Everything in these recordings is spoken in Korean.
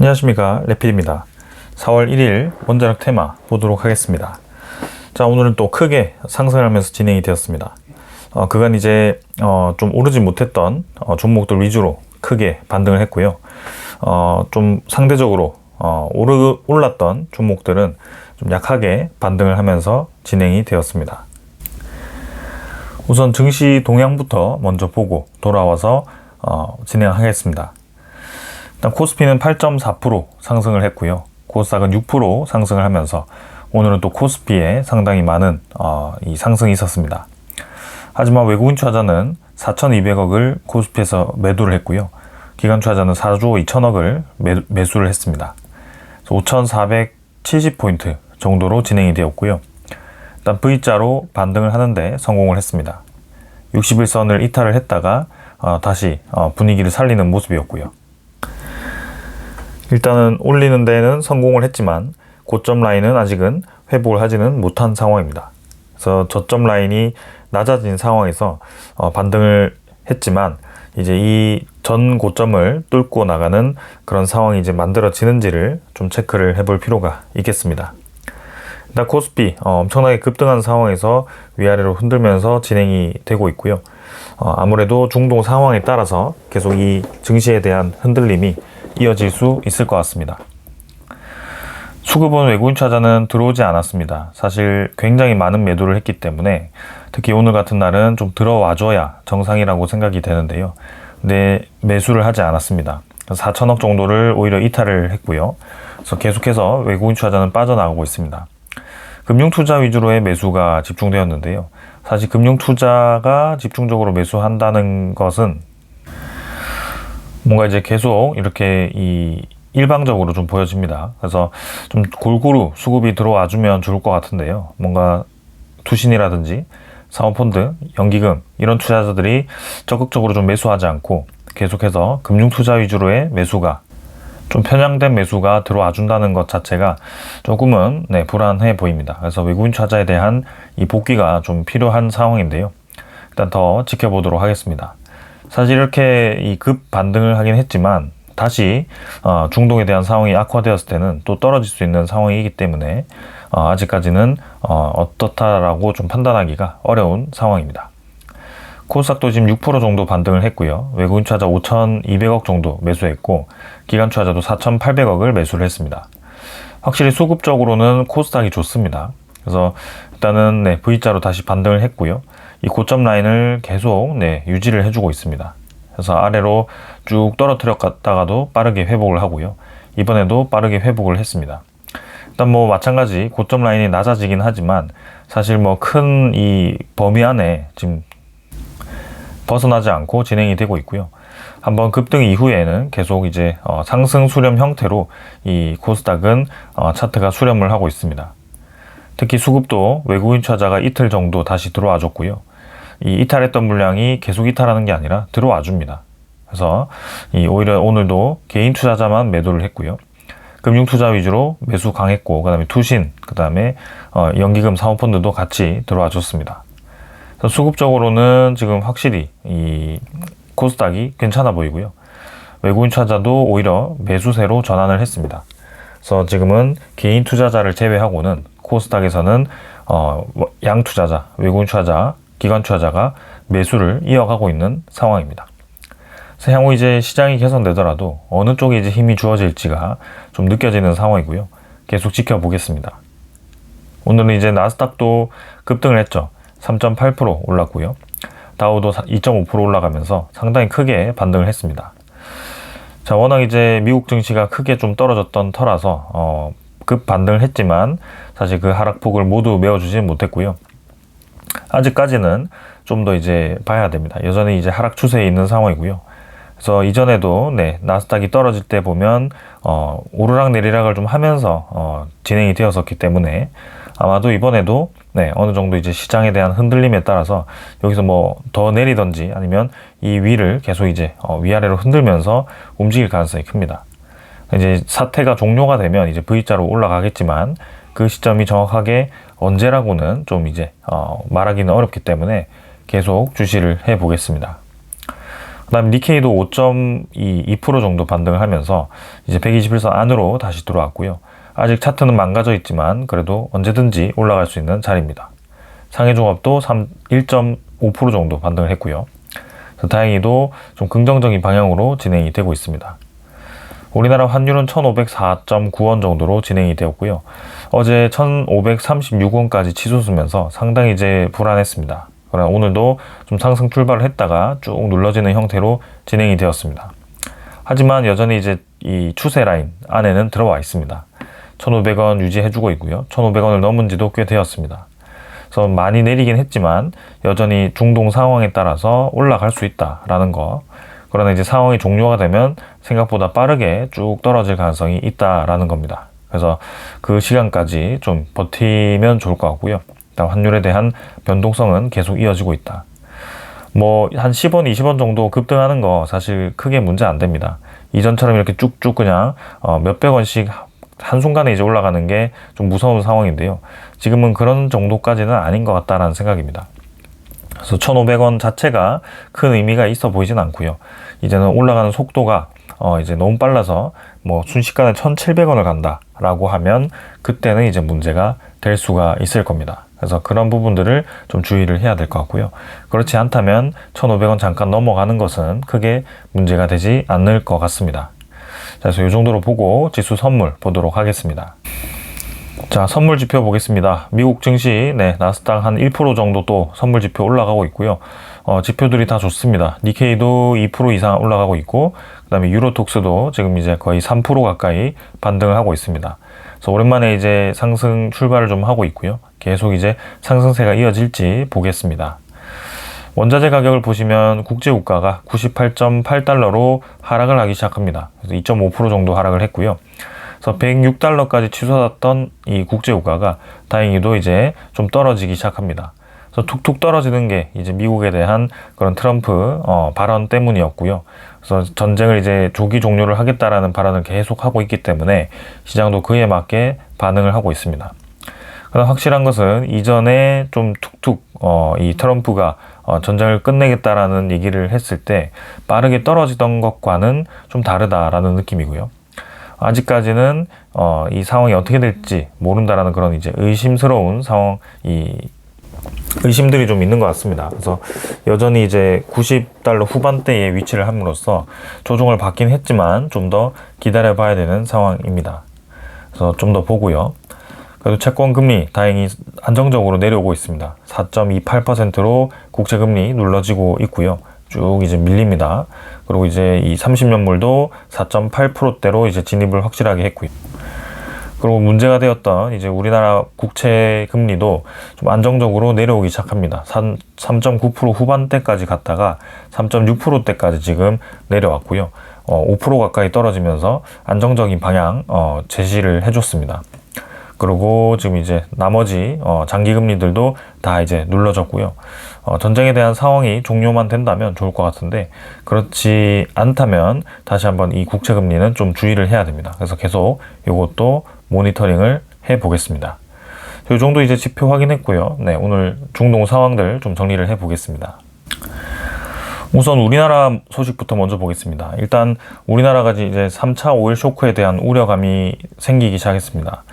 안녕하십니까, 레필입니다. 4월 1일 원자력 테마 보도록 하겠습니다. 자, 오늘은 또 크게 상승하면서 진행이 되었습니다. 그간 이제 좀 오르지 못했던 종목들 위주로 크게 반등을 했고요. 좀 상대적으로 올랐던 종목들은 좀 약하게 반등을 하면서 진행이 되었습니다. 우선 증시 동향부터 먼저 보고 돌아와서 진행하겠습니다. 일단 코스피는 8.4% 상승을 했고요. 코스닥은 6% 상승을 하면서 오늘은 또 코스피에 상당히 많은 이 상승이 있었습니다. 하지만 외국인 투자자는 4,200억을 코스피에서 매도를 했고요. 기관 투자자는 4조 2천억을 매수를 했습니다. 5,470포인트 정도로 진행이 되었고요. 일단 V자로 반등을 하는데 성공을 했습니다. 61선을 이탈을 했다가 다시 분위기를 살리는 모습이었고요. 일단은 올리는 데는 성공을 했지만 고점 라인은 아직은 회복을 하지는 못한 상황입니다. 그래서 저점 라인이 낮아진 상황에서 반등을 했지만 이제 이 전 고점을 뚫고 나가는 그런 상황이 이제 만들어지는지를 좀 체크를 해볼 필요가 있겠습니다. 일단 코스피 엄청나게 급등한 상황에서 위아래로 흔들면서 진행이 되고 있고요. 아무래도 중동 상황에 따라서 계속 이 증시에 대한 흔들림이 이어질 수 있을 것 같습니다. 수급은 외국인 투자자는 들어오지 않았습니다. 사실 굉장히 많은 매도를 했기 때문에 특히 오늘 같은 날은 좀 들어와줘야 정상이라고 생각이 되는데요. 근데 매수를 하지 않았습니다. 4천억 정도를 오히려 이탈을 했고요. 그래서 계속해서 외국인 투자자는 빠져나가고 있습니다. 금융투자 위주로의 매수가 집중되었는데요. 사실 금융투자가 집중적으로 매수한다는 것은 뭔가 이제 계속 이렇게 일방적으로 좀 보여집니다. 그래서 좀 골고루 수급이 들어와 주면 좋을 것 같은데요. 뭔가 투신이라든지 사모펀드, 연기금 이런 투자자들이 적극적으로 좀 매수하지 않고 계속해서 금융투자 위주로의 매수가 좀 편향된 매수가 들어와 준다는 것 자체가 조금은 불안해 보입니다. 그래서 외국인 투자자에 대한 이 복귀가 좀 필요한 상황인데요. 일단 더 지켜보도록 하겠습니다. 사실 이렇게 이 급 반등을 하긴 했지만 다시 중동에 대한 상황이 악화되었을 때는 또 떨어질 수 있는 상황이기 때문에 아직까지는 어떻다라고 좀 판단하기가 어려운 상황입니다. 코스닥도 지금 6% 정도 반등을 했고요. 외국인 투자자 5,200억 정도 매수했고 기관 투자자도 4,800억을 매수를 했습니다. 확실히 수급적으로는 코스닥이 좋습니다. 그래서 일단은 V자로 다시 반등을 했고요. 이 고점 라인을 계속 유지를 해주고 있습니다. 그래서 아래로 쭉 떨어뜨렸다가도 빠르게 회복을 하고요. 이번에도 빠르게 회복을 했습니다. 일단 마찬가지 고점 라인이 낮아지긴 하지만 사실 큰 이 범위 안에 지금 벗어나지 않고 진행이 되고 있고요. 한번 급등 이후에는 계속 이제 상승 수렴 형태로 이 코스닥은 차트가 수렴을 하고 있습니다. 특히 수급도 외국인 투자자가 이틀 정도 다시 들어와 줬고요. 이 이탈했던 물량이 계속 이탈하는 게 아니라 들어와 줍니다. 그래서 오히려 오늘도 개인 투자자만 매도를 했고요. 금융 투자 위주로 매수 강했고 그다음에 투신, 그다음에 연기금 사모펀드도 같이 들어와 줬습니다. 그래서 수급적으로는 지금 확실히 이 코스닥이 괜찮아 보이고요. 외국인 투자자도 오히려 매수세로 전환을 했습니다. 그래서 지금은 개인 투자자를 제외하고는 코스닥에서는 양 투자자, 외국인 투자자, 기관 투자자가 매수를 이어가고 있는 상황입니다. 그래서 향후 이제 시장이 개선되더라도 어느 쪽에 이제 힘이 주어질지가 좀 느껴지는 상황이고요. 계속 지켜보겠습니다. 오늘은 이제 나스닥도 급등을 했죠. 3.8% 올랐고요. 다우도 2.5% 올라가면서 상당히 크게 반등을 했습니다. 자, 워낙 이제 미국 증시가 크게 좀 떨어졌던 터라서 급 반등을 했지만 사실 그 하락폭을 모두 메워주지는 못했고요. 아직까지는 좀 더 이제 봐야 됩니다. 여전히 이제 하락 추세에 있는 상황이고요. 그래서 이전에도 나스닥이 떨어질 때 보면 오르락 내리락을 좀 하면서 진행이 되었었기 때문에 아마도 이번에도 어느 정도 이제 시장에 대한 흔들림에 따라서 여기서 더 내리던지 아니면 이 위를 계속 이제 위아래로 흔들면서 움직일 가능성이 큽니다. 이제 사태가 종료가 되면 이제 V자로 올라가겠지만 그 시점이 정확하게 언제라고는 좀 이제 말하기는 어렵기 때문에 계속 주시를 해 보겠습니다. 그다음에 니케이도 5.2% 정도 반등을 하면서 이제 121선 안으로 다시 들어왔고요. 아직 차트는 망가져 있지만 그래도 언제든지 올라갈 수 있는 자리입니다. 상해종합도 1.5% 정도 반등을 했고요. 다행히도 좀 긍정적인 방향으로 진행이 되고 있습니다. 우리나라 환율은 1,504.9원 정도로 진행이 되었고요. 어제 1,536원까지 치솟으면서 상당히 이제 불안했습니다. 그러나 오늘도 좀 상승 출발을 했다가 쭉 눌러지는 형태로 진행이 되었습니다. 하지만 여전히 이제 이 추세 라인 안에는 들어와 있습니다. 1,500원 유지해주고 있고요. 1,500원을 넘은 지도 꽤 되었습니다. 그래서 많이 내리긴 했지만 여전히 중동 상황에 따라서 올라갈 수 있다라는 거. 그러나 이제 상황이 종료가 되면 생각보다 빠르게 쭉 떨어질 가능성이 있다라는 겁니다. 그래서 그 시간까지 좀 버티면 좋을 것 같고요. 일단 환율에 대한 변동성은 계속 이어지고 있다. 뭐 한 10원, 20원 정도 급등하는 거 사실 크게 문제 안 됩니다. 이전처럼 이렇게 쭉쭉 그냥 몇백 원씩 한순간에 이제 올라가는 게 좀 무서운 상황인데요. 지금은 그런 정도까지는 아닌 것 같다라는 생각입니다. 그래서 1,500원 자체가 큰 의미가 있어 보이진 않고요. 이제는 올라가는 속도가 이제 너무 빨라서 뭐 순식간에 1,700원을 간다라고 하면 그때는 이제 문제가 될 수가 있을 겁니다. 그래서 그런 부분들을 좀 주의를 해야 될 것 같고요. 그렇지 않다면 1,500원 잠깐 넘어가는 것은 크게 문제가 되지 않을 것 같습니다. 자, 그래서 이 정도로 보고 지수 선물 보도록 하겠습니다. 자, 선물 지표 보겠습니다. 미국 증시, 나스닥 한 1% 정도 또 선물 지표 올라가고 있고요. 지표들이 다 좋습니다. 니케이도 2% 이상 올라가고 있고, 그 다음에 유로톡스도 지금 이제 거의 3% 가까이 반등을 하고 있습니다. 그래서 오랜만에 이제 상승 출발을 좀 하고 있고요. 계속 이제 상승세가 이어질지 보겠습니다. 원자재 가격을 보시면 국제유가가 98.8달러로 하락을 하기 시작합니다. 그래서 2.5% 정도 하락을 했고요. 그래서 106달러까지 치솟았던 이 국제유가가 다행히도 이제 좀 떨어지기 시작합니다. 그래서 툭툭 떨어지는 게 이제 미국에 대한 그런 트럼프 발언 때문이었고요. 그래서 전쟁을 이제 조기 종료를 하겠다라는 발언을 계속 하고 있기 때문에 시장도 그에 맞게 반응을 하고 있습니다. 그러나 확실한 것은 이전에 좀 툭툭 이 트럼프가 전쟁을 끝내겠다라는 얘기를 했을 때 빠르게 떨어지던 것과는 좀 다르다라는 느낌이고요. 아직까지는 이 상황이 어떻게 될지 모른다라는 그런 이제 의심스러운 의심들이 좀 있는 것 같습니다. 그래서 여전히 이제 90달러 후반대에 위치를 함으로써 조정을 받긴 했지만 좀 더 기다려 봐야 되는 상황입니다. 그래서 좀 더 보고요. 그래도 채권 금리 다행히 안정적으로 내려오고 있습니다. 4.28%로 국채 금리 눌러지고 있고요. 쭉 이제 밀립니다. 그리고 이제 이 30년물도 4.8%대로 이제 진입을 확실하게 했고요. 그리고 문제가 되었던 이제 우리나라 국채 금리도 좀 안정적으로 내려오기 시작합니다. 3.9% 후반대까지 갔다가 3.6%대까지 지금 내려왔고요. 5% 가까이 떨어지면서 안정적인 방향 제시를 해줬습니다. 그리고 지금 이제 나머지 장기 금리들도 다 이제 눌러졌고요. 전쟁에 대한 상황이 종료만 된다면 좋을 것 같은데 그렇지 않다면 다시 한번 이 국채 금리는 좀 주의를 해야 됩니다. 그래서 계속 이것도 모니터링을 해 보겠습니다. 이 정도 이제 지표 확인했고요. 오늘 중동 상황들 좀 정리를 해 보겠습니다. 우선 우리나라 소식부터 먼저 보겠습니다. 일단 우리나라가 이제 3차 오일 쇼크에 대한 우려감이 생기기 시작했습니다.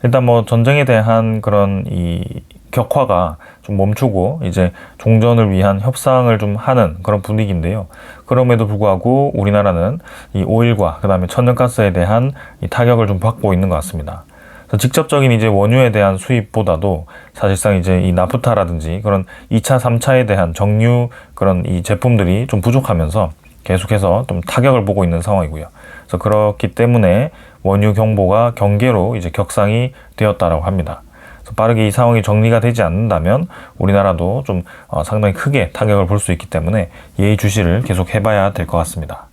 일단 뭐 전쟁에 대한 그런 이 격화가 좀 멈추고 이제 종전을 위한 협상을 좀 하는 그런 분위기인데요. 그럼에도 불구하고 우리나라는 이 오일과 그다음에 천연가스에 대한 이 타격을 좀 받고 있는 것 같습니다. 그래서 직접적인 이제 원유에 대한 수입보다도 사실상 이제 이 나프타라든지 그런 2차, 3차에 대한 정유 그런 이 제품들이 좀 부족하면서 계속해서 좀 타격을 보고 있는 상황이고요. 그래서 그렇기 때문에 원유 경보가 경계로 이제 격상이 되었다라고 합니다. 그래서 빠르게 이 상황이 정리가 되지 않는다면 우리나라도 좀 상당히 크게 타격을 볼 수 있기 때문에 예의주시를 계속 해봐야 될 것 같습니다.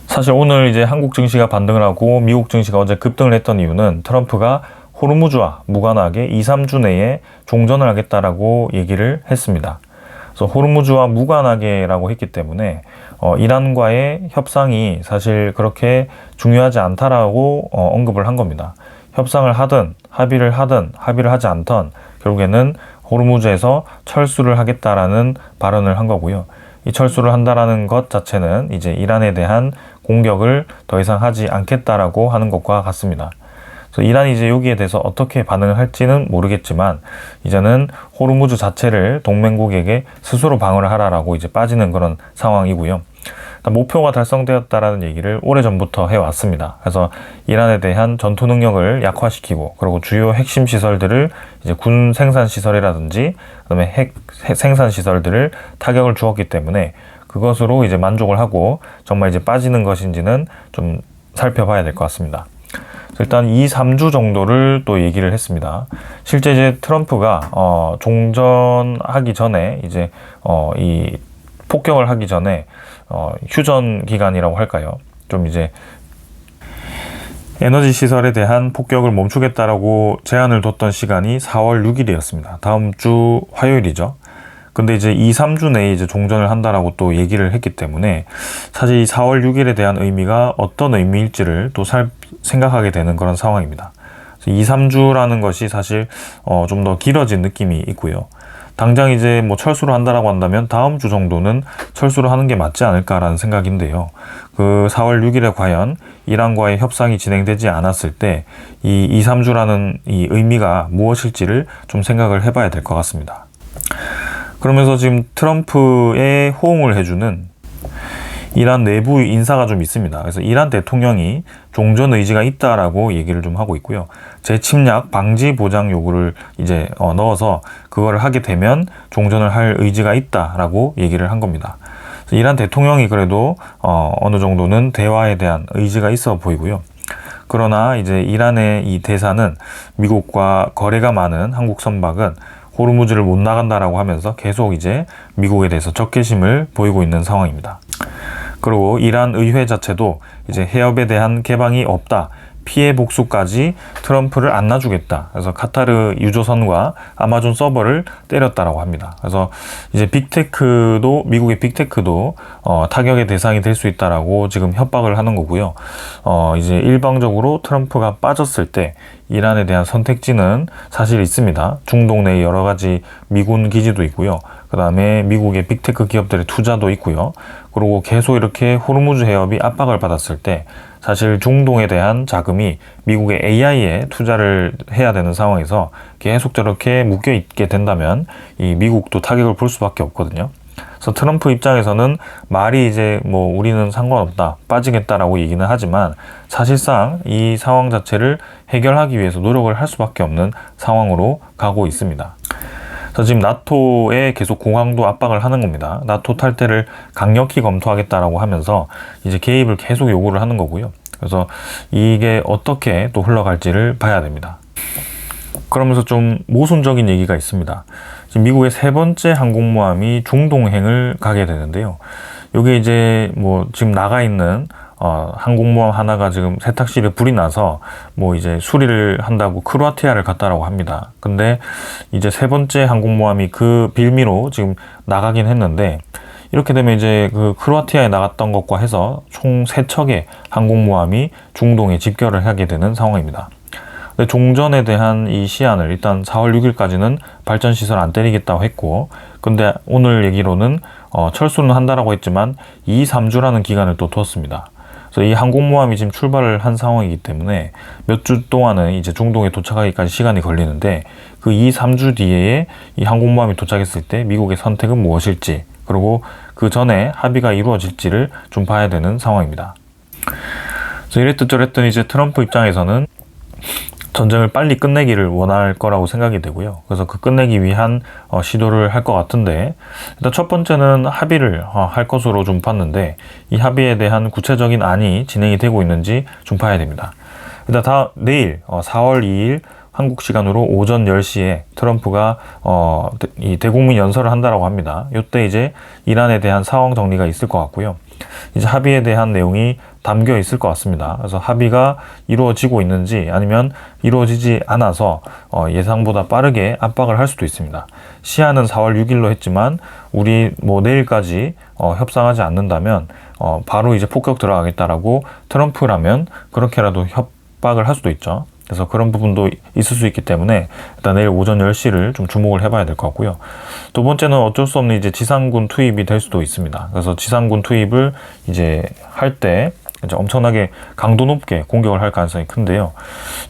사실 오늘 이제 한국 증시가 반등을 하고 미국 증시가 어제 급등을 했던 이유는 트럼프가 호르무즈와 무관하게 2, 3주 내에 종전을 하겠다라고 얘기를 했습니다. 그래서 호르무즈와 무관하게라고 했기 때문에 이란과의 협상이 사실 그렇게 중요하지 않다라고 언급을 한 겁니다. 협상을 하든 합의를 하지 않던 결국에는 호르무즈에서 철수를 하겠다라는 발언을 한 거고요. 이 철수를 한다라는 것 자체는 이제 이란에 대한 공격을 더 이상 하지 않겠다라고 하는 것과 같습니다. 그래서 이란이 이제 여기에 대해서 어떻게 반응을 할지는 모르겠지만 이제는 호르무즈 자체를 동맹국에게 스스로 방어를 하라라고 이제 빠지는 그런 상황이고요. 목표가 달성되었다라는 얘기를 오래전부터 해왔습니다. 그래서 이란에 대한 전투 능력을 약화시키고, 그리고 주요 핵심 시설들을 이제 군 생산 시설이라든지 그다음에 핵 생산 시설들을 타격을 주었기 때문에 그것으로 이제 만족을 하고 정말 이제 빠지는 것인지는 좀 살펴봐야 될 것 같습니다. 일단 2, 3주 정도를 또 얘기를 했습니다. 실제 이제 트럼프가 종전하기 전에 이제 이 폭격을 하기 전에 휴전 기간이라고 할까요? 좀 이제 에너지 시설에 대한 폭격을 멈추겠다라고 제한을 뒀던 시간이 4월 6일이었습니다. 다음 주 화요일이죠. 근데 이제 2, 3주 내에 이제 종전을 한다라고 또 얘기를 했기 때문에 사실 이 4월 6일에 대한 의미가 어떤 의미일지를 또 생각하게 되는 그런 상황입니다. 2, 3주라는 것이 사실 좀 더 길어진 느낌이 있고요. 당장 이제 뭐 철수를 한다라고 한다면 다음 주 정도는 철수를 하는 게 맞지 않을까라는 생각인데요. 그 4월 6일에 과연 이란과의 협상이 진행되지 않았을 때 이 2, 3주라는 이 의미가 무엇일지를 좀 생각을 해봐야 될 것 같습니다. 그러면서 지금 트럼프에 호응을 해주는 이란 내부 인사가 좀 있습니다. 그래서 이란 대통령이 종전 의지가 있다라고 얘기를 좀 하고 있고요. 재침략 방지 보장 요구를 이제 넣어서 그거를 하게 되면 종전을 할 의지가 있다라고 얘기를 한 겁니다. 이란 대통령이 그래도 어느 정도는 대화에 대한 의지가 있어 보이고요. 그러나 이제 이란의 이 대사는 미국과 거래가 많은 한국 선박은 호르무즈를 못 나간다라고 하면서 계속 이제 미국에 대해서 적개심을 보이고 있는 상황입니다. 그리고 이란 의회 자체도 이제 해협에 대한 개방이 없다, 피해 복수까지 트럼프를 안 놔주겠다. 그래서 카타르 유조선과 아마존 서버를 때렸다라고 합니다. 그래서 이제 빅테크도, 미국의 빅테크도 타격의 대상이 될 수 있다라고 지금 협박을 하는 거고요. 이제 일방적으로 트럼프가 빠졌을 때 이란에 대한 선택지는 사실 있습니다. 중동 내 여러 가지 미군 기지도 있고요. 그 다음에 미국의 빅테크 기업들의 투자도 있고요. 그리고 계속 이렇게 호르무즈 해협이 압박을 받았을 때 사실 중동에 대한 자금이 미국의 AI에 투자를 해야 되는 상황에서 계속 저렇게 묶여 있게 된다면 이 미국도 타격을 볼 수밖에 없거든요. 그래서 트럼프 입장에서는 말이 이제 뭐 우리는 상관없다, 빠지겠다라고 얘기는 하지만 사실상 이 상황 자체를 해결하기 위해서 노력을 할 수밖에 없는 상황으로 가고 있습니다. 그래서 지금 나토에 계속 공항도 압박을 하는 겁니다. 나토 탈퇴를 강력히 검토하겠다라고 하면서 이제 개입을 계속 요구를 하는 거고요. 그래서 이게 어떻게 또 흘러갈지를 봐야 됩니다. 그러면서 좀 모순적인 얘기가 있습니다. 지금 미국의 세 번째 항공모함이 중동행을 가게 되는데요. 이게 이제 뭐 지금 나가 있는 항공모함 하나가 지금 세탁실에 불이 나서 뭐 이제 수리를 한다고 크로아티아를 갔다라고 합니다. 근데 이제 세 번째 항공모함이 그 빌미로 지금 나가긴 했는데 이렇게 되면 이제 그 크로아티아에 나갔던 것과 해서 총 3척의 항공모함이 중동에 집결을 하게 되는 상황입니다. 근데 종전에 대한 이 시한을 일단 4월 6일까지는 발전시설 안 때리겠다고 했고, 근데 오늘 얘기로는 철수는 한다라고 했지만 2, 3주라는 기간을 또 두었습니다. 그래서 이 항공모함이 지금 출발을 한 상황이기 때문에 몇 주 동안은 이제 중동에 도착하기까지 시간이 걸리는데 그 2, 3주 뒤에 이 항공모함이 도착했을 때 미국의 선택은 무엇일지, 그리고 그 전에 합의가 이루어질지를 좀 봐야 되는 상황입니다. 그래서 이랬든 저랬든 이제 트럼프 입장에서는 전쟁을 빨리 끝내기를 원할 거라고 생각이 되고요. 그래서 그 끝내기 위한 시도를 할 것 같은데, 일단 첫 번째는 합의를 할 것으로 좀 봤는데 이 합의에 대한 구체적인 안이 진행이 되고 있는지 좀 봐야 됩니다. 일단 내일 4월 2일 한국 시간으로 오전 10시에 트럼프가 이 대국민 연설을 한다라고 합니다. 이때 이제 이란에 대한 상황 정리가 있을 것 같고요. 이제 합의에 대한 내용이 담겨 있을 것 같습니다. 그래서 합의가 이루어지고 있는지 아니면 이루어지지 않아서 예상보다 빠르게 압박을 할 수도 있습니다. 시한은 4월 6일로 했지만 우리 뭐 내일까지 협상하지 않는다면 바로 이제 폭격 들어가겠다라고 트럼프라면 그렇게라도 협박을 할 수도 있죠. 그래서 그런 부분도 있을 수 있기 때문에 일단 내일 오전 10시를 좀 주목을 해봐야 될 것 같고요. 두 번째는 어쩔 수 없는 이제 지상군 투입이 될 수도 있습니다. 그래서 지상군 투입을 이제 할 때 이제 엄청나게 강도 높게 공격을 할 가능성이 큰데요.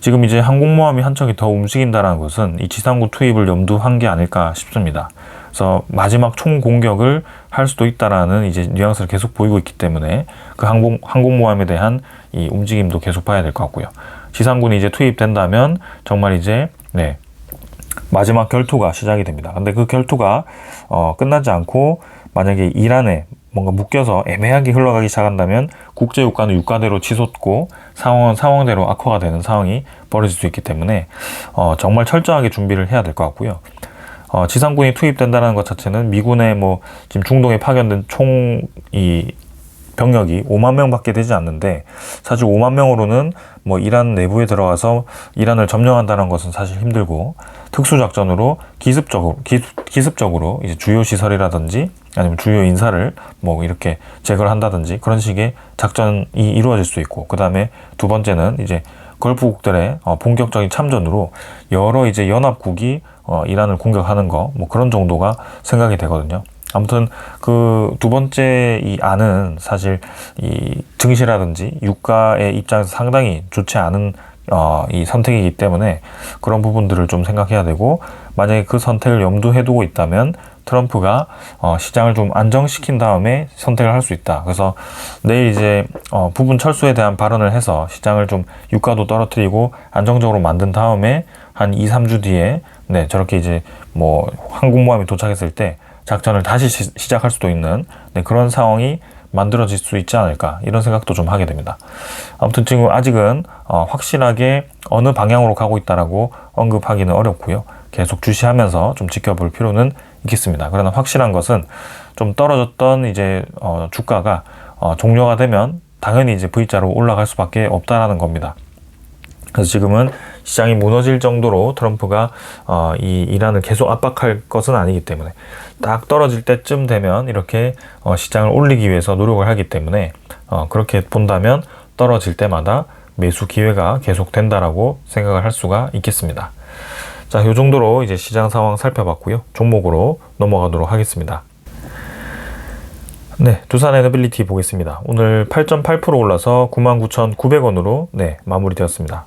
지금 이제 항공모함이 한 척이 더 움직인다는 것은 이 지상군 투입을 염두한 게 아닐까 싶습니다. 그래서 마지막 총 공격을 할 수도 있다라는 이제 뉘앙스를 계속 보이고 있기 때문에 그 항공모함에 대한 이 움직임도 계속 봐야 될 것 같고요. 지상군이 이제 투입된다면 정말 이제 마지막 결투가 시작이 됩니다. 근데 그 결투가 끝나지 않고 만약에 이란에 뭔가 묶여서 애매하게 흘러가기 시작한다면 국제 유가는 유가대로 치솟고 상황은 상황대로 악화가 되는 상황이 벌어질 수 있기 때문에 정말 철저하게 준비를 해야 될 것 같고요. 지상군이 투입된다는 것 자체는 미군의 뭐 지금 중동에 파견된 총 이 병력이 5만 명밖에 되지 않는데 사실 5만 명으로는 뭐 이란 내부에 들어가서 이란을 점령한다는 것은 사실 힘들고 특수작전으로 기습적으로 이제 주요 시설이라든지 아니면 주요 인사를 뭐 이렇게 제거를 한다든지 그런 식의 작전이 이루어질 수 있고 그 다음에 두 번째는 이제 걸프국들의 본격적인 참전으로 여러 이제 연합국이 이란을 공격하는 거 뭐 그런 정도가 생각이 되거든요. 아무튼 그 두 번째 이 안은 사실 이 증시라든지 유가의 입장에서 상당히 좋지 않은 이 선택이기 때문에 그런 부분들을 좀 생각해야 되고 만약에 그 선택을 염두에 두고 있다면 트럼프가 시장을 좀 안정시킨 다음에 선택을 할 수 있다. 그래서 내일 이제 부분 철수에 대한 발언을 해서 시장을 좀 유가도 떨어뜨리고 안정적으로 만든 다음에 한 2, 3주 뒤에 저렇게 이제 뭐 항공모함이 도착했을 때 작전을 다시 시작할 수도 있는 그런 상황이 만들어질 수 있지 않을까 이런 생각도 좀 하게 됩니다. 아무튼 지금 아직은 확실하게 어느 방향으로 가고 있다라고 언급하기는 어렵고요. 계속 주시하면서 좀 지켜볼 필요는 있겠습니다. 그러나 확실한 것은 좀 떨어졌던 이제 주가가 종료가 되면 당연히 이제 V자로 올라갈 수밖에 없다라는 겁니다. 그래서 지금은 시장이 무너질 정도로 트럼프가 이 이란을 계속 압박할 것은 아니기 때문에 딱 떨어질 때쯤 되면 이렇게 시장을 올리기 위해서 노력을 하기 때문에 그렇게 본다면 떨어질 때마다 매수 기회가 계속 된다라고 생각을 할 수가 있겠습니다. 자, 이 정도로 이제 시장 상황 살펴봤고요. 종목으로 넘어가도록 하겠습니다. 두산 에너빌리티 보겠습니다. 오늘 8.8% 올라서 99,900원으로 마무리되었습니다.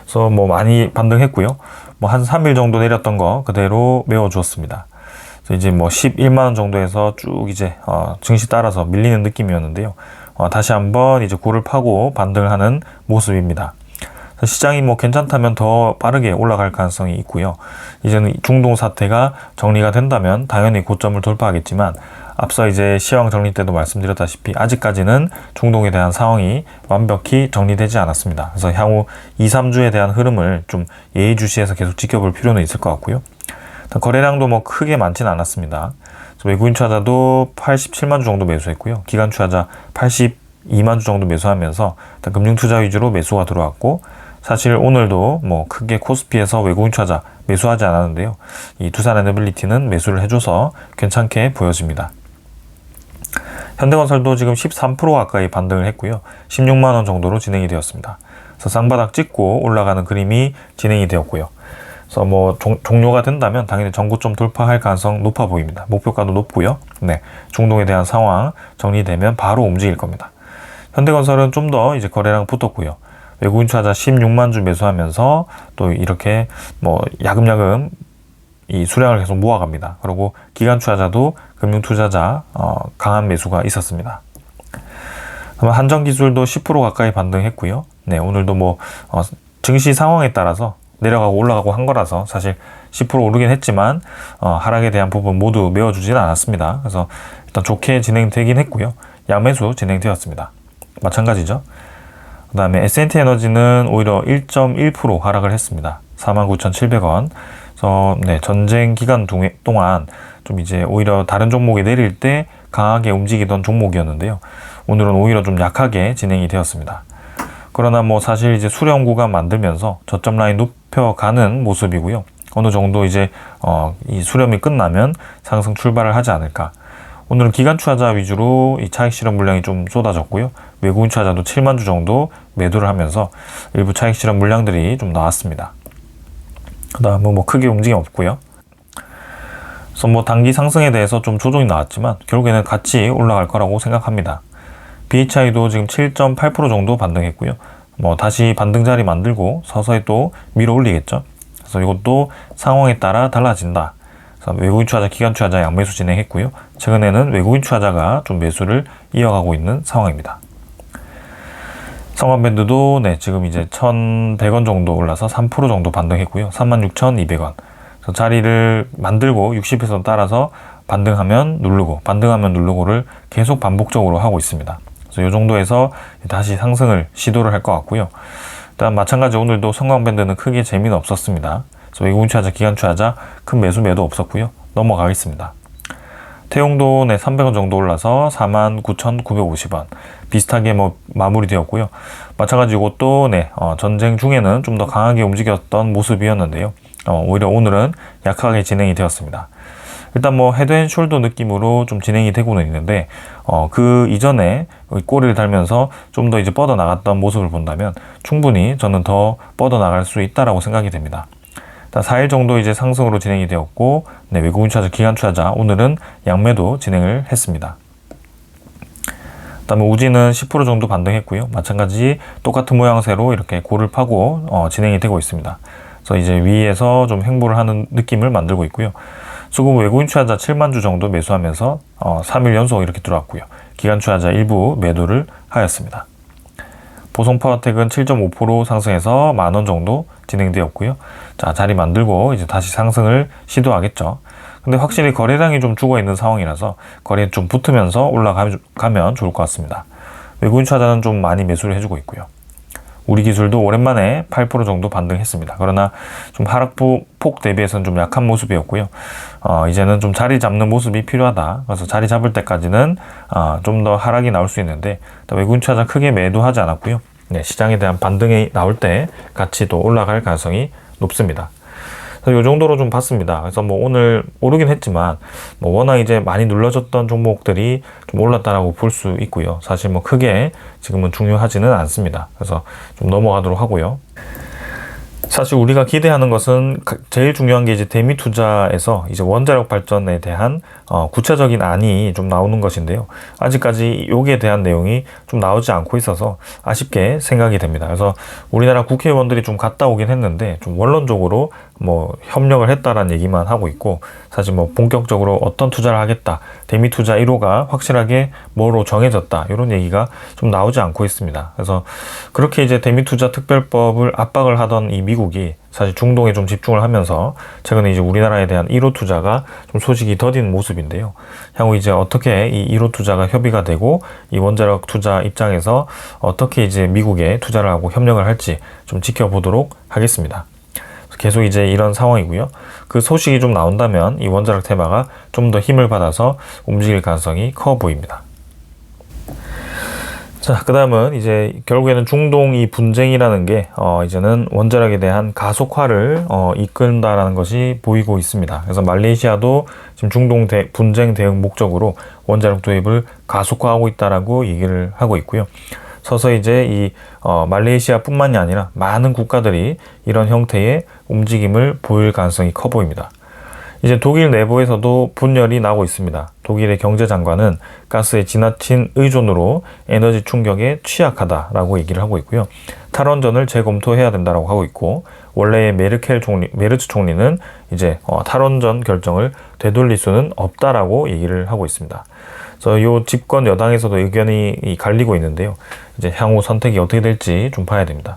그래서 뭐 많이 반등했고요. 뭐 한 3일 정도 내렸던 거 그대로 메워주었습니다. 그래서 이제 뭐 11만원 정도에서 쭉 이제 증시 따라서 밀리는 느낌이었는데요. 다시 한번 이제 고를 파고 반등을 하는 모습입니다. 시장이 뭐 괜찮다면 더 빠르게 올라갈 가능성이 있고요. 이제는 중동 사태가 정리가 된다면 당연히 고점을 돌파하겠지만 앞서 이제 시황 정리 때도 말씀드렸다시피 아직까지는 중동에 대한 상황이 완벽히 정리되지 않았습니다. 그래서 향후 2, 3주에 대한 흐름을 좀 예의주시해서 계속 지켜볼 필요는 있을 것 같고요. 거래량도 뭐 크게 많지는 않았습니다. 외국인 투자자도 87만 주 정도 매수했고요. 기관 투자자 82만 주 정도 매수하면서 금융 투자 위주로 매수가 들어왔고 사실 오늘도 뭐 크게 코스피에서 외국인 투자자 매수하지 않았는데요. 이 두산 에너빌리티는 매수를 해줘서 괜찮게 보여집니다. 현대건설도 지금 13% 가까이 반등을 했고요. 16만 원 정도로 진행이 되었습니다. 그래서 쌍바닥 찍고 올라가는 그림이 진행이 되었고요. 그래서 뭐 종료가 된다면 당연히 전고점 돌파할 가능성 높아 보입니다. 목표가도 높고요. 중동에 대한 상황 정리되면 바로 움직일 겁니다. 현대건설은 좀 더 이제 거래량 붙었고요. 외국인 투자자 16만 주 매수하면서 또 이렇게 뭐 야금야금 이 수량을 계속 모아갑니다. 그리고 기관 투자자도 금융 투자자 강한 매수가 있었습니다. 한정기술도 10% 가까이 반등했고요. 오늘도 뭐 증시 상황에 따라서 내려가고 올라가고 한 거라서 사실 10% 오르긴 했지만 하락에 대한 부분 모두 메워주지는 않았습니다. 그래서 일단 좋게 진행되긴 했고요. 양매수 진행되었습니다. 마찬가지죠. 그 다음에 S&T 에너지는 오히려 1.1% 하락을 했습니다. 49,700원. 그래서 전쟁 기간 동안 좀 이제 오히려 다른 종목이 내릴 때 강하게 움직이던 종목이었는데요. 오늘은 오히려 좀 약하게 진행이 되었습니다. 그러나 뭐 사실 이제 수렴 구간 만들면서 저점 라인 높여가는 모습이고요. 어느 정도 이제 이 수렴이 끝나면 상승 출발을 하지 않을까. 오늘은 기관 투자자 위주로 이 차익 실현 물량이 좀 쏟아졌고요. 외국인 투자자도 7만 주 정도 매도를 하면서 일부 차익 실현 물량들이 좀 나왔습니다. 그 다음은 뭐 크게 움직임 없고요. 그래서 뭐 단기 상승에 대해서 좀 조정이 나왔지만 결국에는 같이 올라갈 거라고 생각합니다. BHI도 지금 7.8% 정도 반등했고요. 뭐 다시 반등 자리 만들고 서서히 또 밀어 올리겠죠. 그래서 이것도 상황에 따라 달라진다. 그래서 외국인 투자자, 기관 투자자 양매수 진행했고요. 최근에는 외국인 투자자가 좀 매수를 이어가고 있는 상황입니다. 성원밴드도 지금 이제 1,100원 정도 올라서 3% 정도 반등했고요. 36,200원. 그래서 자리를 만들고 60에서 따라서 반등하면 누르고, 반등하면 누르고를 계속 반복적으로 하고 있습니다. 그래서 이 정도에서 다시 상승을 시도를 할 것 같고요. 일단 마찬가지 오늘도 성광밴드는 크게 재미는 없었습니다. 그래서 외국인 투자자, 기관 투자자 큰 매수 매도 없었고요. 넘어가겠습니다. 태용도 300원 정도 올라서 49,950원 비슷하게 뭐 마무리되었고요. 마찬가지 이것도 전쟁 중에는 좀 더 강하게 움직였던 모습이었는데요. 오히려 오늘은 약하게 진행이 되었습니다. 일단 뭐 헤드앤숄더 느낌으로 좀 진행이 되고는 있는데 그 이전에 꼬리를 달면서 좀 더 이제 뻗어 나갔던 모습을 본다면 충분히 저는 더 뻗어 나갈 수 있다라고 생각이 됩니다. 일단 4일 정도 이제 상승으로 진행이 되었고 외국인 투자자, 기관 투자자 오늘은 양매도 진행을 했습니다. 그다음에 우지는 10% 정도 반등했고요. 마찬가지 똑같은 모양새로 이렇게 골을 파고 진행이 되고 있습니다. 그래서 이제 위에서 좀 횡보를 하는 느낌을 만들고 있고요. 수급 외국인 투자자 7만 주 정도 매수하면서 3일 연속 이렇게 들어왔고요. 기관 투자자 일부 매도를 하였습니다. 보성파워텍은 7.5% 상승해서 10,000원 정도 진행되었고요. 자, 자리 만들고 이제 다시 상승을 시도하겠죠. 근데 확실히 거래량이 좀 죽어 있는 상황이라서 거래에 좀 붙으면서 올라가면 좋을 것 같습니다. 외국인 투자자는 좀 많이 매수를 해주고 있고요. 우리기술도 오랜만에 8% 정도 반등했습니다. 그러나 좀 하락폭 대비해서는 좀 약한 모습이었고요. 이제는 좀 자리 잡는 모습이 필요하다. 그래서 자리 잡을 때까지는 좀 더 하락이 나올 수 있는데 외국인 투자자 크게 매도하지 않았고요. 시장에 대한 반등이 나올 때 같이 또 올라갈 가능성이 높습니다. 그래서 이 정도로 좀 봤습니다. 그래서 뭐 오늘 오르긴 했지만 뭐 워낙 이제 많이 눌러졌던 종목들이 좀 올랐다라고 볼 수 있고요. 사실 뭐 크게 지금은 중요하지는 않습니다. 그래서 좀 넘어가도록 하고요. 사실 우리가 기대하는 것은 제일 중요한 게 이제 대미 투자에서 이제 원자력 발전에 대한 구체적인 안이 좀 나오는 것인데요. 아직까지 여기에 대한 내용이 좀 나오지 않고 있어서 아쉽게 생각이 됩니다. 그래서 우리나라 국회의원들이 좀 갔다 오긴 했는데 좀 원론적으로 뭐 협력을 했다라는 얘기만 하고 있고 사실 뭐 본격적으로 어떤 투자를 하겠다, 대미 투자 1호가 확실하게 뭐로 정해졌다 이런 얘기가 좀 나오지 않고 있습니다. 그래서 그렇게 이제 대미 투자 특별법을 압박을 하던 이 미국이 사실 중동에 좀 집중을 하면서 최근에 이제 우리나라에 대한 1호 투자가 좀 소식이 더딘 모습인데요. 향후 이제 어떻게 이 1호 투자가 협의가 되고 이 원자력 투자 입장에서 어떻게 이제 미국에 투자를 하고 협력을 할지 좀 지켜보도록 하겠습니다. 계속 이제 이런 상황이고요. 그 소식이 좀 나온다면 이 원자력 테마가 좀 더 힘을 받아서 움직일 가능성이 커 보입니다. 자, 그 다음은 이제 결국에는 중동 이 분쟁이라는 게 이제는 원자력에 대한 가속화를 이끈다라는 것이 보이고 있습니다. 그래서 말레이시아도 지금 중동 분쟁 대응 목적으로 원자력 도입을 가속화하고 있다라고 얘기를 하고 있고요. 서서히 이제 이 말레이시아뿐만이 아니라 많은 국가들이 이런 형태의 움직임을 보일 가능성이 커 보입니다. 이제 독일 내부에서도 분열이 나고 있습니다. 독일의 경제장관은 가스의 지나친 의존으로 에너지 충격에 취약하다라고 얘기를 하고 있고요. 탈원전을 재검토해야 된다라고 하고 있고 원래의 메르츠 총리는 이제 탈원전 결정을 되돌릴 수는 없다라고 얘기를 하고 있습니다. 그래서 이 집권 여당에서도 의견이 갈리고 있는데요. 이제 향후 선택이 어떻게 될지 좀 봐야 됩니다.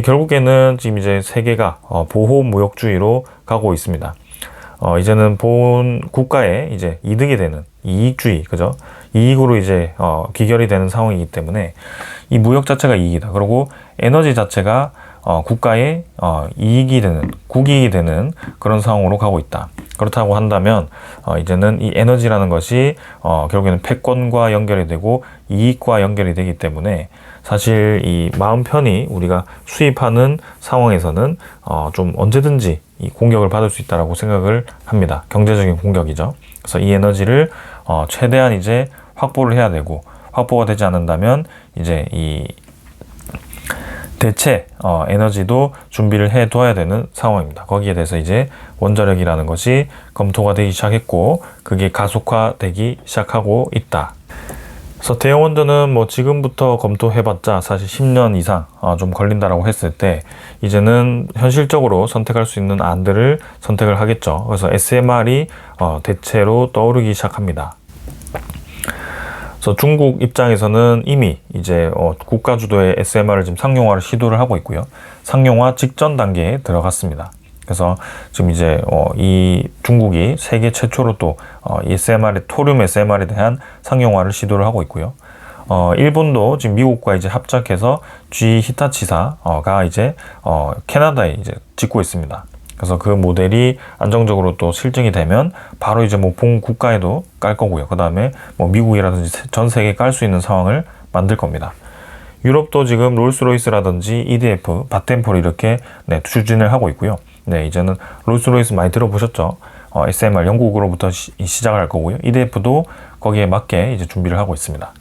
결국에는 지금 이제 세계가 보호 무역주의로 가고 있습니다. 이제는 본 국가에 이제 이득이 되는 이익주의, 그죠? 이익으로 이제 귀결이 되는 상황이기 때문에 이 무역 자체가 이익이다. 그리고 에너지 자체가 국가의 이익이 되는, 국익이 되는 그런 상황으로 가고 있다. 그렇다고 한다면 이제는 이 에너지라는 것이 결국에는 패권과 연결이 되고 이익과 연결이 되기 때문에 사실 이 마음 편히 우리가 수입하는 상황에서는 좀 언제든지 이 공격을 받을 수 있다라고 생각을 합니다. 경제적인 공격이죠. 그래서 이 에너지를 최대한 이제 확보를 해야 되고, 확보가 되지 않는다면 이제 이 대체 에너지도 준비를 해 둬야 되는 상황입니다. 거기에 대해서 이제 원자력이라는 것이 검토가 되기 시작했고, 그게 가속화되기 시작하고 있다. 그래서 대형 원전은 뭐 지금부터 검토해봤자 사실 10년 이상 좀 걸린다라고 했을 때, 이제는 현실적으로 선택할 수 있는 안들을 선택을 하겠죠. 그래서 SMR이 대체로 떠오르기 시작합니다. 그래서 중국 입장에서는 이미 이제 국가 주도의 SMR을 지금 상용화를 시도를 하고 있고요. 상용화 직전 단계에 들어갔습니다. 그래서 지금 이제 이 중국이 세계 최초로 또 SMR, 토륨 SMR에 대한 상용화를 시도를 하고 있고요. 일본도 지금 미국과 이제 합작해서 G 히타치사가 이제 캐나다에 이제 짓고 있습니다. 그래서 그 모델이 안정적으로 또 실증이 되면 바로 이제 뭐 본 국가에도 깔 거고요. 그 다음에 뭐 미국이라든지 전 세계에 깔 수 있는 상황을 만들 겁니다. 유럽도 지금 롤스로이스라든지 EDF, 바텐폴 이렇게 추진을 하고 있고요. 네, 이제는 롤스로이스 많이 들어보셨죠? SMR 영국으로부터 시작을 할 거고요. EDF도 거기에 맞게 이제 준비를 하고 있습니다.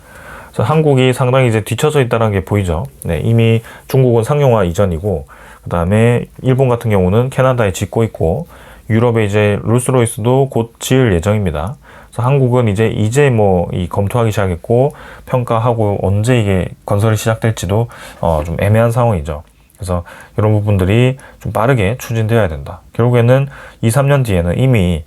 그래서 한국이 상당히 이제 뒤쳐져 있다는 게 보이죠. 네, 이미 중국은 상용화 이전이고, 그 다음에 일본 같은 경우는 캐나다에 짓고 있고, 유럽에 이제 롤스로이스도 곧 지을 예정입니다. 그래서 한국은 이제 뭐 이 검토하기 시작했고, 평가하고 언제 이게 건설이 시작될지도 좀 애매한 상황이죠. 그래서 이런 부분들이 좀 빠르게 추진되어야 된다. 결국에는 2, 3년 뒤에는 이미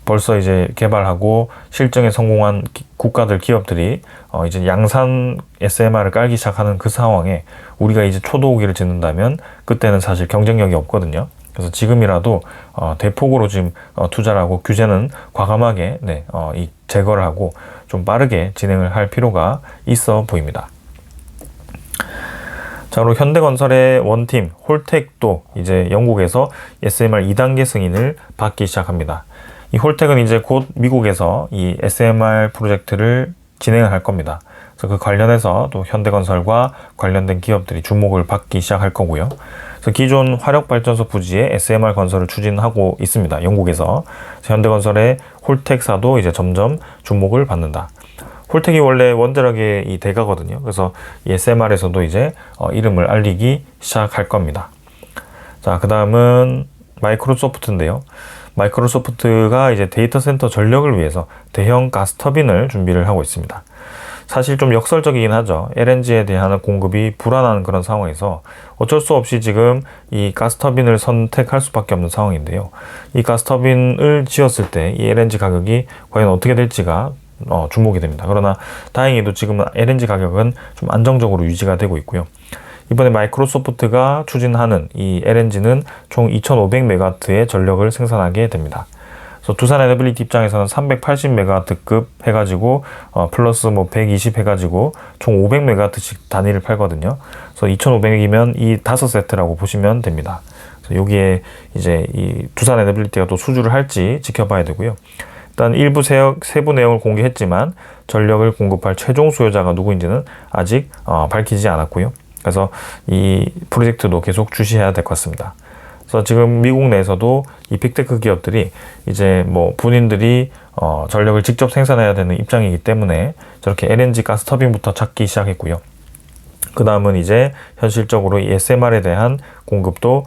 벌써 이제 개발하고 실증에 성공한 국가들, 기업들이 이제 양산 SMR을 깔기 시작하는 그 상황에 우리가 이제 초도호기를 짓는다면 그때는 사실 경쟁력이 없거든요. 그래서 지금이라도 대폭으로 지금 투자를 하고 규제는 과감하게 이 제거를 하고 좀 빠르게 진행을 할 필요가 있어 보입니다. 자, 그리고 현대건설의 원팀 홀텍도 이제 영국에서 SMR 2단계 승인을 받기 시작합니다. 이 홀텍은 이제 곧 미국에서 이 SMR 프로젝트를 진행을 할 겁니다. 그래서 그 관련해서 또 현대건설과 관련된 기업들이 주목을 받기 시작할 거고요. 그래서 기존 화력발전소 부지에 SMR 건설을 추진하고 있습니다. 영국에서. 그래서 현대건설의 홀텍사도 이제 점점 주목을 받는다. 홀텍이 원래 원자력의 이 대가거든요. 그래서 이 SMR에서도 이제 이름을 알리기 시작할 겁니다. 자, 그 다음은 마이크로소프트인데요. 마이크로소프트가 이제 데이터 센터 전력을 위해서 대형 가스터빈을 준비를 하고 있습니다. 사실 좀 역설적이긴 하죠. LNG에 대한 공급이 불안한 그런 상황에서 어쩔 수 없이 지금 이 가스터빈을 선택할 수밖에 없는 상황인데요. 이 가스터빈을 지었을 때 이 LNG 가격이 과연 어떻게 될지가 주목이 됩니다. 그러나 다행히도 지금은 LNG 가격은 좀 안정적으로 유지가 되고 있고요. 이번에 마이크로소프트가 추진하는 이 LNG는 총 2500메가와트의 전력을 생산하게 됩니다. 그래서 두산 에너빌리티 입장에서는 380메가와트급 해가지고 플러스 뭐 120 해가지고 총 500메가와트씩 단위를 팔거든요. 그래서 2500이면 이 5세트라고 보시면 됩니다. 그래서 여기에 이제 이 두산 에너빌리티가 또 수주를 할지 지켜봐야 되고요. 일단 일부 세부 내용을 공개했지만 전력을 공급할 최종 수요자가 누구인지는 아직 밝히지 않았고요. 그래서 이 프로젝트도 계속 주시해야 될 것 같습니다. 그래서 지금 미국 내에서도 이 빅테크 기업들이 이제 뭐 본인들이 전력을 직접 생산해야 되는 입장이기 때문에 저렇게 LNG 가스터빈부터 찾기 시작했고요. 그 다음은 이제 현실적으로 이 SMR에 대한 공급도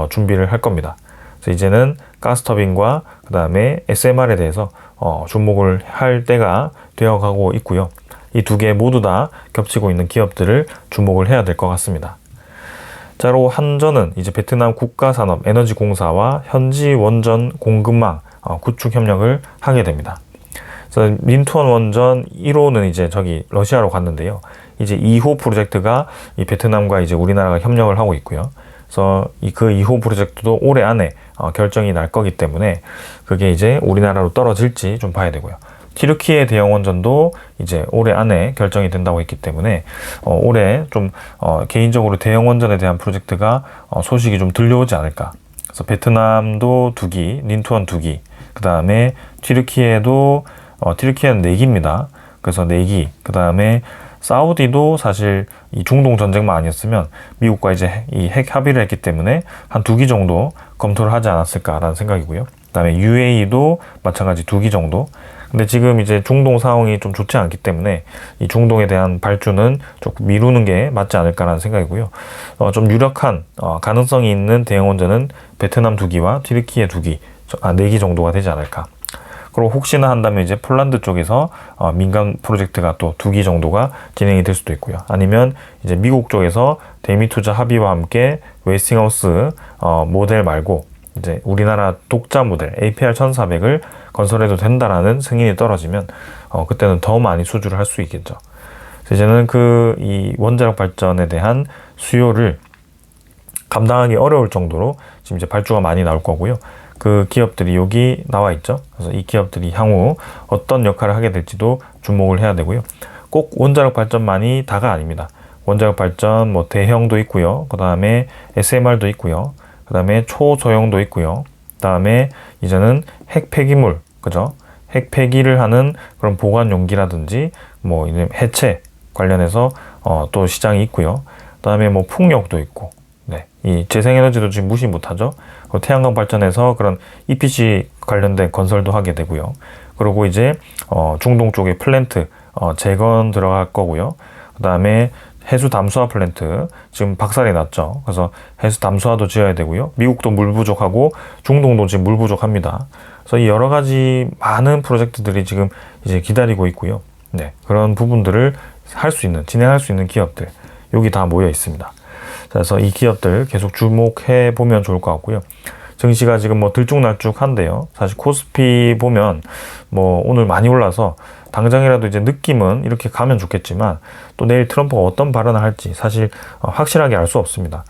준비를 할 겁니다. 그래서 이제는 가스터빈과 그 다음에 SMR에 대해서 주목을 할 때가 되어가고 있고요. 이 두 개 모두 다 겹치고 있는 기업들을 주목을 해야 될 것 같습니다. 자, 그리고 한전은 이제 베트남 국가산업에너지공사와 현지 원전 공급망 구축 협력을 하게 됩니다. 그래서 린투원 원전 1호는 이제 저기 러시아로 갔는데요. 이제 2호 프로젝트가 이 베트남과 이제 우리나라가 협력을 하고 있고요. 그래서 그 2호 프로젝트도 올해 안에 결정이 날 거기 때문에 그게 이제 우리나라로 떨어질지 좀 봐야 되고요. 튀르키예 대형 원전도 이제 올해 안에 결정이 된다고 했기 때문에 올해 좀 개인적으로 대형 원전에 대한 프로젝트가 소식이 좀 들려오지 않을까. 그래서 베트남도 2기, 린투원 2기, 그 다음에 튀르키예도 튀르키예는 4기입니다. 그래서 4기, 그 다음에 사우디도 사실 이 중동 전쟁만 아니었으면 미국과 이제 이 핵 합의를 했기 때문에 한 2기 정도 검토를 하지 않았을까라는 생각이고요. 그다음에 UAE도 마찬가지 2기 정도. 근데 지금 이제 중동 상황이 좀 좋지 않기 때문에 이 중동에 대한 발주는 조금 미루는 게 맞지 않을까라는 생각이고요. 좀 유력한 가능성이 있는 대형 원전은 베트남 2기와 튀르키예 2기, 4기 정도가 되지 않을까. 그리고 혹시나 한다면 이제 폴란드 쪽에서 민간 프로젝트가 또 2기 정도가 진행이 될 수도 있고요. 아니면 이제 미국 쪽에서 대미 투자 합의와 함께 웨스팅하우스 모델 말고 이제 우리나라 독자 모델 APR 1400을 건설해도 된다라는 승인이 떨어지면 그때는 더 많이 수주를 할 수 있겠죠. 그래서 이제는 이 원자력 발전에 대한 수요를 감당하기 어려울 정도로 지금 이제 발주가 많이 나올 거고요. 그 기업들이 여기 나와 있죠. 그래서 이 기업들이 향후 어떤 역할을 하게 될지도 주목을 해야 되고요. 꼭 원자력 발전만이 다가 아닙니다. 원자력 발전 뭐 대형도 있고요. 그 다음에 SMR도 있고요. 그 다음에 초소형도 있고요. 그 다음에 이제는 핵 폐기물, 그죠? 핵 폐기를 하는 그런 보관 용기라든지 뭐 해체 관련해서 또 시장이 있고요. 그 다음에 뭐 풍력도 있고, 네, 이 재생에너지도 지금 무시 못하죠. 태양광 발전에서 그런 EPC 관련된 건설도 하게 되고요. 그리고 이제 중동 쪽에 플랜트 재건 들어갈 거고요. 그 다음에 해수 담수화 플랜트 지금 박살이 났죠. 그래서 해수 담수화도 지어야 되고요. 미국도 물 부족하고 중동도 지금 물 부족합니다. 그래서 이 여러 가지 많은 프로젝트들이 지금 이제 기다리고 있고요. 네, 그런 부분들을 진행할 수 있는 기업들 여기 다 모여 있습니다. 그래서 이 기업들 계속 주목해 보면 좋을 것 같고요. 증시가 지금 뭐 들쭉날쭉한데요. 사실 코스피 보면 뭐 오늘 많이 올라서 당장이라도 이제 느낌은 이렇게 가면 좋겠지만 또 내일 트럼프가 어떤 발언을 할지 사실 확실하게 알 수 없습니다.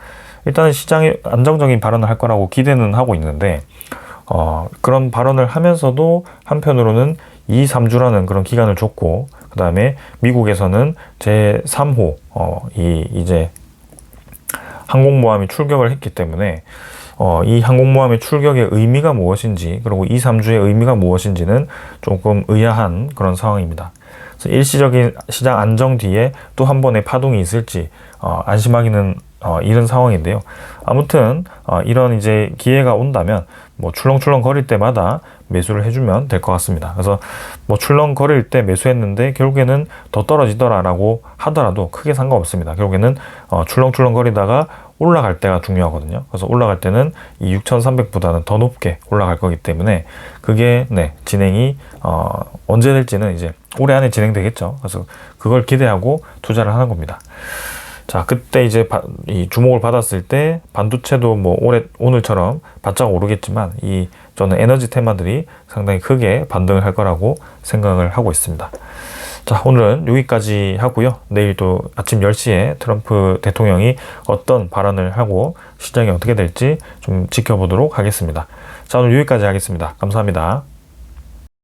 일단은 시장이 안정적인 발언을 할 거라고 기대는 하고 있는데 그런 발언을 하면서도 한편으로는 2, 3주라는 그런 기간을 줬고 그 다음에 미국에서는 제3호 이제 항공모함이 출격을 했기 때문에 이 항공모함의 출격의 의미가 무엇인지 그리고 2, 3주의 의미가 무엇인지는 조금 의아한 그런 상황입니다. 그래서 일시적인 시장 안정 뒤에 또 한 번의 파동이 있을지 안심하기는 이런 상황인데요. 아무튼 이런 이제 기회가 온다면 뭐 출렁출렁 거릴 때마다 매수를 해주면 될 것 같습니다. 그래서 뭐 출렁 거릴 때 매수했는데 결국에는 더 떨어지더라라고 하더라도 크게 상관없습니다. 결국에는 출렁출렁 거리다가 올라갈 때가 중요하거든요. 그래서 올라갈 때는 이 6,300보다는 더 높게 올라갈 거기 때문에 그게 진행이 언제 될지는 이제 올해 안에 진행되겠죠. 그래서 그걸 기대하고 투자를 하는 겁니다. 자, 그때 이제 이 주목을 받았을 때 반도체도 뭐 오늘처럼 바짝 오르겠지만 저는 에너지 테마들이 상당히 크게 반등을 할 거라고 생각을 하고 있습니다. 자, 오늘은 여기까지 하고요. 내일 또 아침 10시에 트럼프 대통령이 어떤 발언을 하고 시장이 어떻게 될지 좀 지켜보도록 하겠습니다. 자, 오늘 여기까지 하겠습니다. 감사합니다.